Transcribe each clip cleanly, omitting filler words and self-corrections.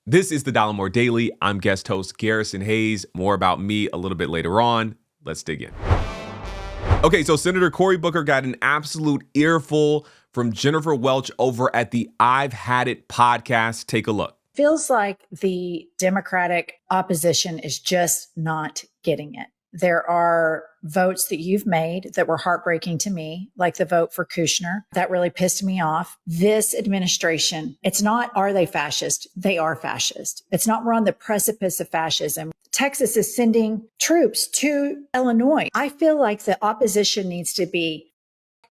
This is the Dollemore Daily. I'm guest host Garrison Hayes. More about me a little bit later on. Let's dig in. Okay, so Senator Cory Booker got an absolute earful from Jennifer Welch over at the I've Had It podcast. Take a look. Feels like the Democratic opposition is just not getting it. There are votes that you've made that were heartbreaking to me, like the vote for Kushner. That really pissed me off. This administration, it's not, are they fascist? They are fascist. It's not, we're on the precipice of fascism. Texas is sending troops to Illinois. I feel like the opposition needs to be,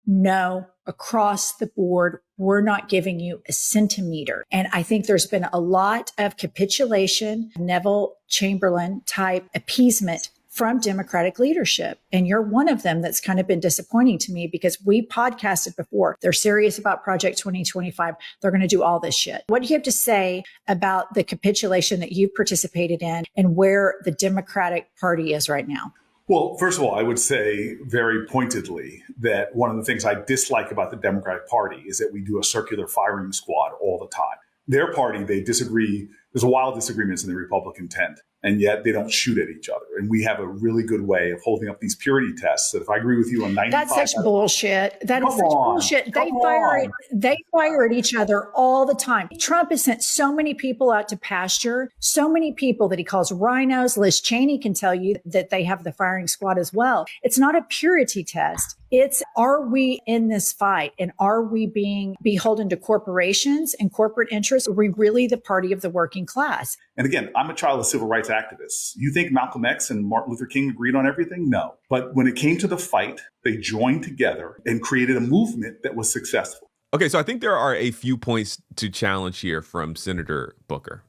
no, across the board, we're not giving you a centimeter. And I think there's been a lot of capitulation, Neville Chamberlain type appeasement from Democratic leadership. And you're one of them that's kind of been disappointing to me because we podcasted before. They're serious about Project 2025. They're going to do all this shit. What do you have to say about the capitulation that you've participated in and where the Democratic Party is right now? Well, first of all, I would say very pointedly that one of the things I dislike about the Democratic Party is that we do a circular firing squad all the time. Their party, they disagree. There's wild disagreements in the Republican tent, and yet they don't shoot at each other. And we have a really good way of holding up these purity tests that if I agree with you on 95... That's such bullshit. That is such bullshit. They fire at each other all the time. Trump has sent so many people out to pasture, so many people that he calls rhinos. Liz Cheney can tell you that they have the firing squad as well. It's not a purity test. It's, are we in this fight and are we being beholden to corporations and corporate interests? Are we really the party of the working class? And again, I'm a child of civil rights activists. You think Malcolm X and Martin Luther King agreed on everything? No. But when it came to the fight, they joined together and created a movement that was successful. Okay, so I think there are a few points to challenge here from Senator Booker.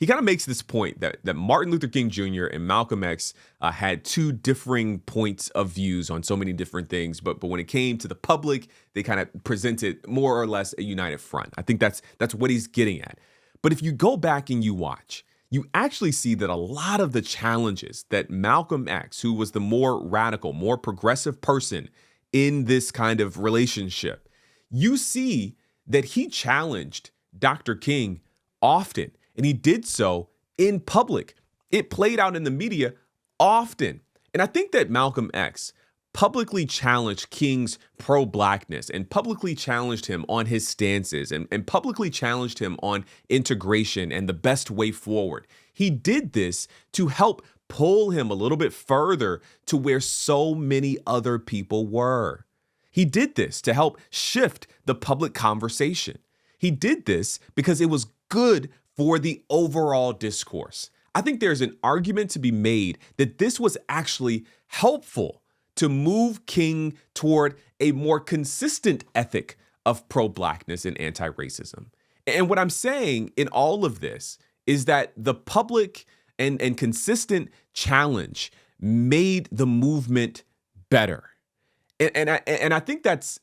He kind of makes this point that Martin Luther King Jr. and Malcolm X had two differing points of views on so many different things, but when it came to the public, they kind of presented more or less a united front. I think that's what he's getting at. But if you go back and you watch, you actually see that a lot of the challenges that Malcolm X, who was the more radical, more progressive person in this kind of relationship, you see that he challenged Dr. King often. And he did so in public. It played out in the media often. And I think that Malcolm X publicly challenged King's pro-blackness and publicly challenged him on his stances and publicly challenged him on integration and the best way forward. He did this to help pull him a little bit further to where so many other people were. He did this to help shift the public conversation. He did this because it was good for the overall discourse. I think there's an argument to be made that this was actually helpful to move King toward a more consistent ethic of pro-blackness and anti-racism. And what I'm saying in all of this is that the public and consistent challenge made the movement better. And I think that's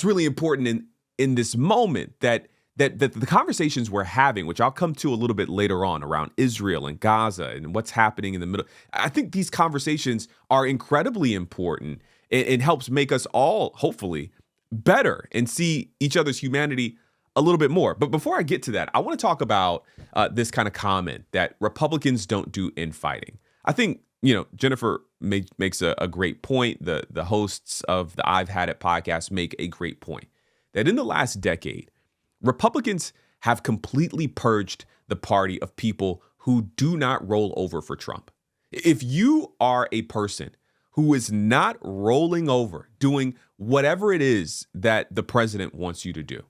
really important in this moment that the conversations we're having, which I'll come to a little bit later on around Israel and Gaza and what's happening in the middle, I think these conversations are incredibly important and helps make us all, hopefully, better and see each other's humanity a little bit more. But before I get to that, I want to talk about this kind of comment that Republicans don't do infighting. I think, Jennifer makes a great point. The hosts of the I've Had It podcast make a great point that in the last decade, Republicans have completely purged the party of people who do not roll over for Trump. If you are a person who is not rolling over, doing whatever it is that the president wants you to do,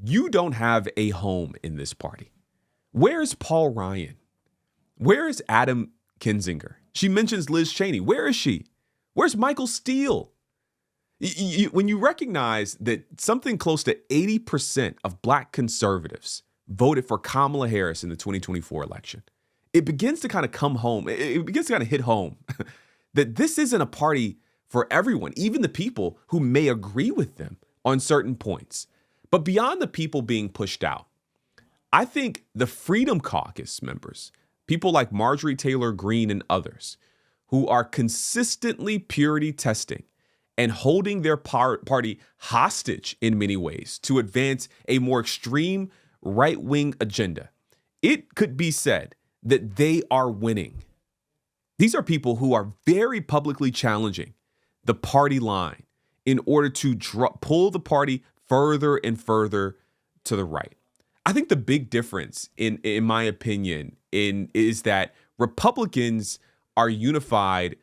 you don't have a home in this party. Where's Paul Ryan? Where is Adam Kinzinger? She mentions Liz Cheney. Where is she? Where's Michael Steele? When you recognize that something close to 80% of Black conservatives voted for Kamala Harris in the 2024 election, it begins to kind of come home. It begins to kind of hit home that this isn't a party for everyone, even the people who may agree with them on certain points. But beyond the people being pushed out, I think the Freedom Caucus members, people like Marjorie Taylor Greene and others, who are consistently purity testing and holding their party hostage in many ways to advance a more extreme right-wing agenda. it could be said that they are winning. These are people who are very publicly challenging the party line in order to pull the party further and further to the right. I think the big difference, in my opinion, is that Republicans are unified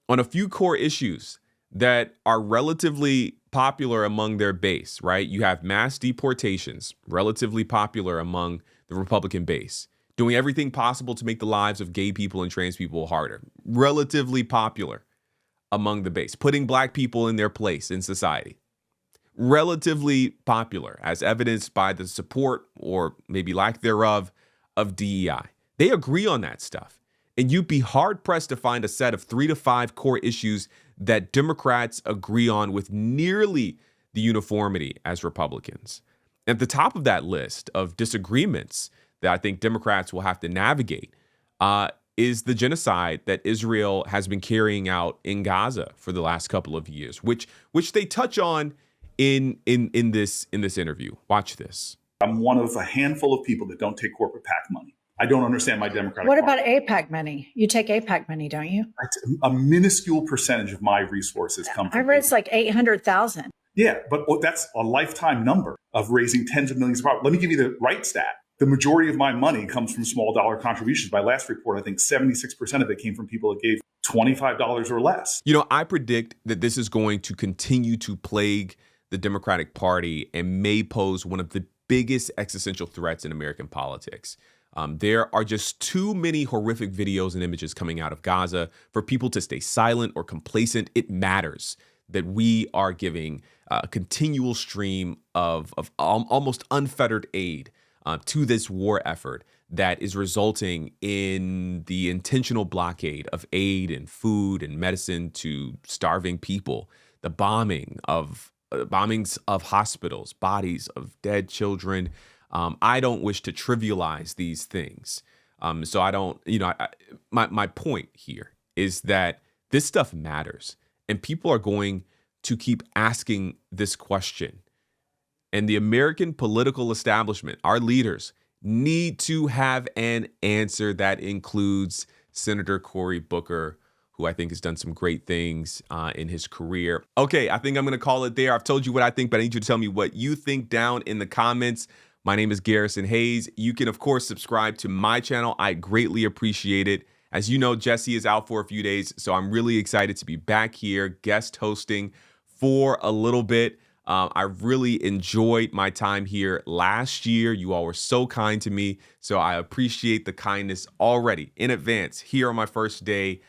on a few core issues that are relatively popular among their base, right? You have mass deportations, relatively popular among the Republican base. Doing everything possible to make the lives of gay people and trans people harder, relatively popular among the base. Putting black people in their place in society, relatively popular, as evidenced by the support, or maybe lack thereof, of DEI. They agree on that stuff. And you'd be hard-pressed to find a set of 3 to 5 core issues that Democrats agree on with nearly the uniformity as Republicans. At the top of that list of disagreements that I think Democrats will have to navigate is the genocide that Israel has been carrying out in Gaza for the last couple of years, which they touch on in this interview. Watch this. I'm one of a handful of people that don't take corporate PAC money. I don't understand my Democratic What Party. about APAC money? You take APAC money, don't you? A minuscule percentage of my resources come from I read it's like 800,000. Yeah, but that's a lifetime number of raising tens of millions of dollars. Let me give you the right stat. The majority of my money comes from small dollar contributions. My last report, I think 76% of it came from people that gave $25 or less. You know, I predict that this is going to continue to plague the Democratic Party and may pose one of the biggest existential threats in American politics. There are just too many horrific videos and images coming out of Gaza for people to stay silent or complacent. It matters that we are giving a continual stream of almost unfettered aid to this war effort that is resulting in the intentional blockade of aid and food and medicine to starving people, the bombings of hospitals, bodies of dead children. I don't wish to trivialize these things. So I don't, my point here is that this stuff matters and people are going to keep asking this question. And the American political establishment, our leaders, need to have an answer that includes Senator Cory Booker, who I think has done some great things in his career. Okay, I think I'm going to call it there. I've told you what I think, but I need you to tell me what you think down in the comments. My name is Garrison Hayes. You can, of course, subscribe to my channel. I greatly appreciate it. As you know, Jesse is out for a few days, so I'm really excited to be back here guest hosting for a little bit. I really enjoyed my time here last year. You all were so kind to me, so I appreciate the kindness already in advance here on my first day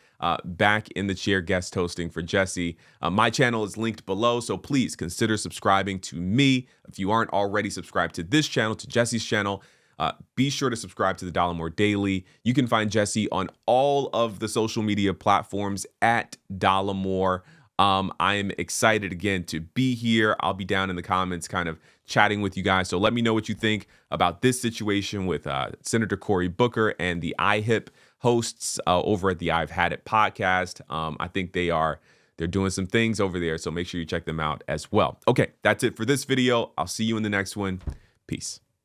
back in the chair guest hosting for Jesse. My channel is linked below, so please consider subscribing to me. If you aren't already subscribed to this channel, to Jesse's channel, be sure to subscribe to the Dollemore Daily. You can find Jesse on all of the social media platforms at Dollemore. I am excited again to be here. I'll be down in the comments kind of chatting with you guys. So let me know what you think about this situation with Senator Cory Booker and the IHIP hosts over at the I've Had It podcast. I think they're doing some things over there. So make sure you check them out as well. Okay, that's it for this video. I'll see you in the next one. Peace.